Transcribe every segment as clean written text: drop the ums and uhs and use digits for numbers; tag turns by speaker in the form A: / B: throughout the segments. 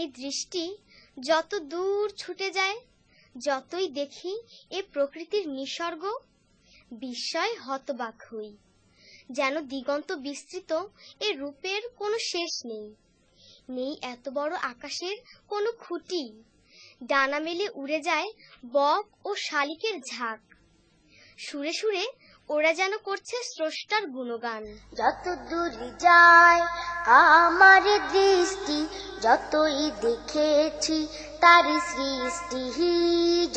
A: এই দৃষ্টি যত দূর ছুটে যায়, যতই দেখি এ প্রকৃতির নিসর্গ, বিস্ময় হতবাক হই। যেন দিগন্ত বিস্তৃত এ রূপের কোনো শেষ নেই। নেই এত বড় আকাশের কোনো খুঁটি, ডানা মেলে উড়ে যায় বক ও শালিকের ঝাঁক। সুরে সুরে ওরা যেন করছে স্রষ্টার গুণগান।
B: যত দূর যায় আমার দৃষ্টি, যতই দেখেছি তার সৃষ্টি।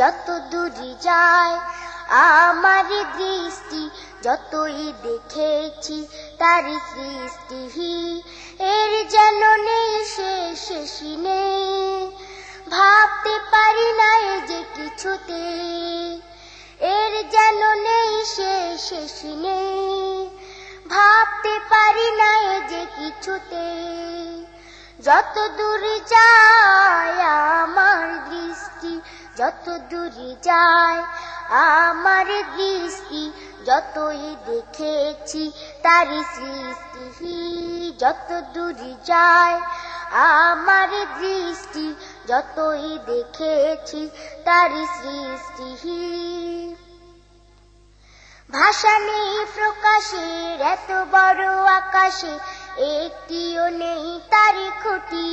B: যত দূর যায় আমার দৃষ্টি, যতই দেখেছি তার সৃষ্টি। এর যেন নেই শেষ নেই, ভাবতে পারি না এ যে কিছুতে। এর যেন নেই শেষ নেই, ভাবতে পারি না এ যে কিছুতে। যত দূর যায় আমার দৃষ্টি, যত দূর যায় আমার দৃষ্টি, যতই দেখেছি তার সৃষ্টি। যত দূর যায় আমার দৃষ্টি, যতই দেখেছি তার সৃষ্টি। ভাষা নেই প্রকাশের এত বড় আকাশে, একটিও নেই তার খুঁটি।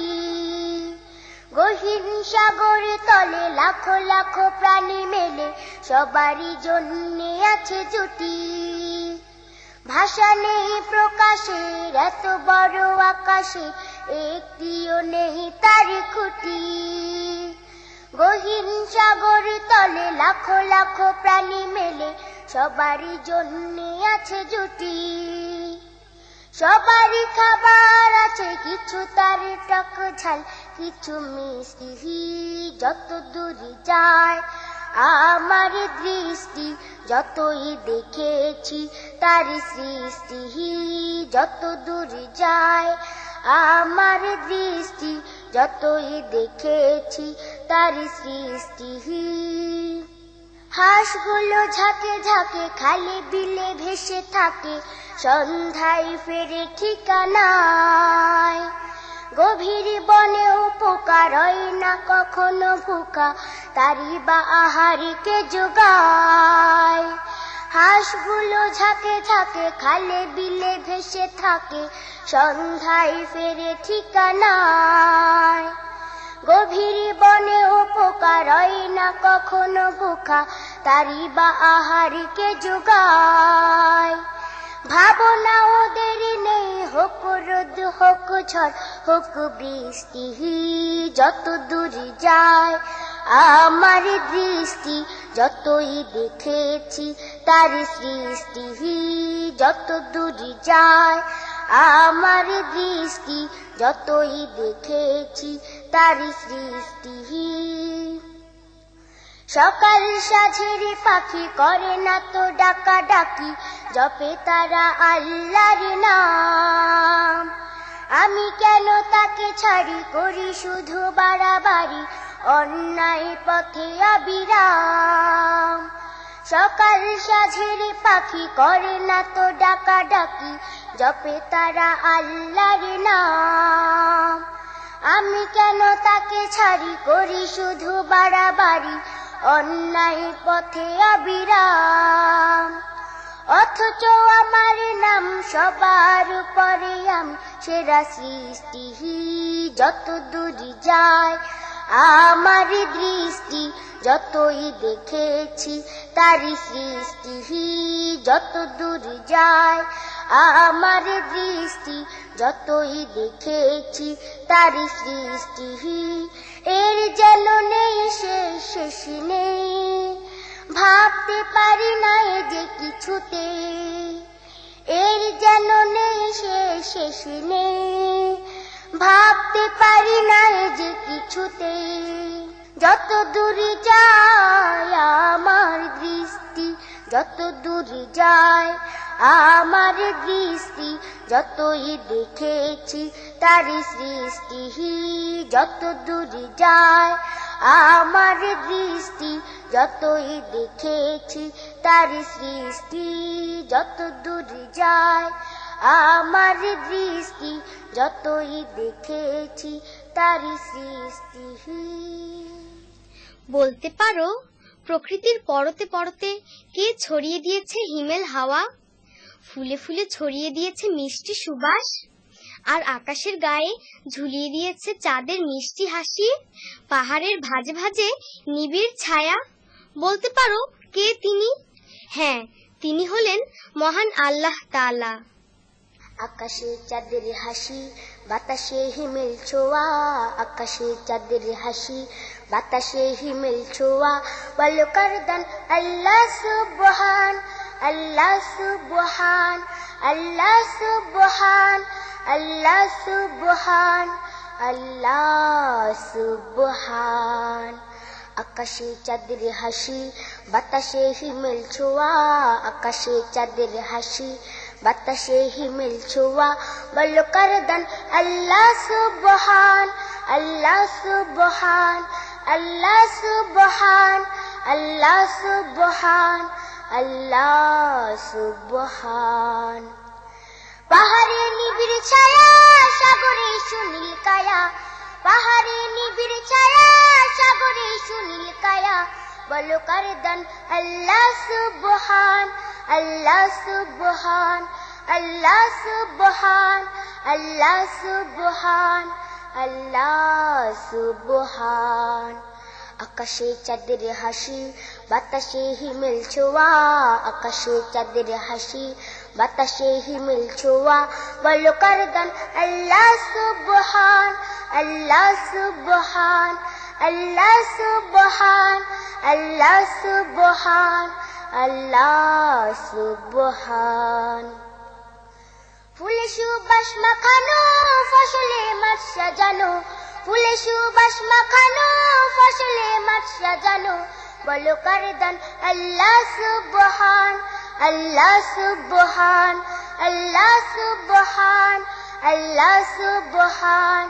B: গহীন সাগর তলে লাখো লাখো প্রাণী মেলে, সবারই জন্যে আছে জুটি। ভাষা নেই প্রকাশের এত বড় আকাশে, একটিও নেই তার খুঁটি। গহীন সাগর তলে লাখো লাখো প্রাণী মেলে, সবারই জন্যে আছে জুটি। সবারই খাবার আছে, কিছু তার টক ঝাল, কিছু মিষ্টি। যত দূর যায় আমার দৃষ্টি, যতই দেখেছি তার সৃষ্টি। যত দূর যায় আমার দৃষ্টি, যতই দেখেছি তার সৃষ্টি। হাঁসগুলো ঝাঁকে ঝাঁকে খালি বিলে ভেসে থাকে, সন্ধ্যায় ফেরে ঠিকানায়। গভীর বনেও পোকা রয় না কখনো ভুকা, তারই বা আহারকে যোগায়। হাঁসগুলো ঝাঁকে ঝাঁকে খালে বিলে ভেসে থাকে, সন্ধ্যায় ফেরে ঠিকানায়। গভীর বনেও পোকা রয় না কখনো ভুকা, তারই বা আহারকে যোগায়। ভাবনা ওদের নেই, হোক রোদ হোক ঝড় হোক বৃষ্টি। যত দূর যায় আমার দৃষ্টি, যতই দেখেছি তার সৃষ্টি। যত দূর যায় আমার দৃষ্টি, যতই দেখেছি তার সৃষ্টি। সকাল সাঝের পাখি করে না তো ডাকা ডাকি, জপে তারা আল্লাহর নাম। আমি কেন তাকে ছাড়ি, করি শুধু বাড়াবাড়ি, অন্যায় পথে অবিরাম। সকাল সাঝের পাখি করে না তো ডাকা ডাকি, জপে তারা আল্লাহর নাম। আমি কেন তাকে ছাড়ি, করি শুধু বাড়াবাড়ি, অন্যায় পথে অবিরাম। অথচ আমার নাম সবার উপরে আমি সেরা সৃষ্টি। যত দূর যায় আমার দৃষ্টি, যতই দেখেছি তার সৃষ্টি। যত দূর যায় আমার দৃষ্টি, যতই দেখেছি তার সৃষ্টি। এর যেন নেই শেষ নেই, ভাবতে পারি না এ যে কিছুতে। এর যেন নেই শেষ নেই, ভাবতে পারি না এ যে কিছুতে। যত দূর যায় আমার দৃষ্টি, যত দূর যায় আমার দৃষ্টি, যতই দেখেছি তার সৃষ্টি। যত দূর যায় আমার দৃষ্টি, যতই দেখেছি তার সৃষ্টি। যত দূর যায় আমার দৃষ্টি, যতই দেখেছি তারি সৃষ্টি।
A: বলতে পারো প্রকৃতির পরতে পরতে কে ছড়িয়ে দিয়েছে হিমেল হাওয়া, ফুলে ফুলে ছড়িয়ে দিয়েছে মিষ্টি সুবাস, আর আকাশের গায়ে ঝুলিয়ে দিয়েছে চাঁদের মিষ্টি হাসি, পাহাড়ের ভাঁজে ভাঁজে নিবিড় ছায়া। বলতে পারো কে তিনি? হ্যাঁ, তিনি হলেন মহান আল্লাহ তাআলা।
B: আকাশে চাঁদের হাসি, বাতাসে হিমেল ছোঁয়া, আকাশে চাঁদের হাসি, বাতাসে হিমেল ছোঁয়া, বলো কারদান আল্লাহ সুবহান, আল্লাহ সুবহান, আল্লাহ সুবহান, আল্লাহ সুবহান, আল্লাহ সুবহান। আকাশে চাঁদের হাসি, বাতাসে হিমেল ছোঁয়া, আকাশে চাঁদের হাসি, বাতাসে হিমেল ছোঁয়া, বলো কারদান আল্লাহ সুবহান, আল্লাহ সুবহান, আল্লাহ সুবহান, আল্লাহ সুবহান, আল্লাহ সুবহান। পাহাড়ে নিবিড় ছায়া, সাগরে সুনীল কায়া, পাহাড়ে নিবিড় ছায়া, সাগরে সুনীল কায়া, বলো কারদান আল্লাহ সুবহান, আল্লাহ সুবহান, আল্লাহ সুবহান, আল্লাহ সুবহান, আল্লাহ সুবহান। আকাশে চাঁদের হাসি, বাতাসে হিমেল ছোঁয়া, আকাশে চাঁদের হাসি, বাতাসে হিমেল ছোঁয়া, বলো কারদান আল্লাহ সুবহান, আল্লাহ সুবহান, আল্লাহ সুবহান, আল্লাহ সুবহান, আল্লাহ সুবহান। ফুলে সুবাস মাখানো, ফসলে মাঠ সাজানো, ফুলে সুবাস মাখানো, ফসলে মাঠ সাজানো, বলো কারদান আল্লাহ সুবহান, আল্লাহ সুবহান, আল্লাহ সুবহান, আল্লাহ সুবহান।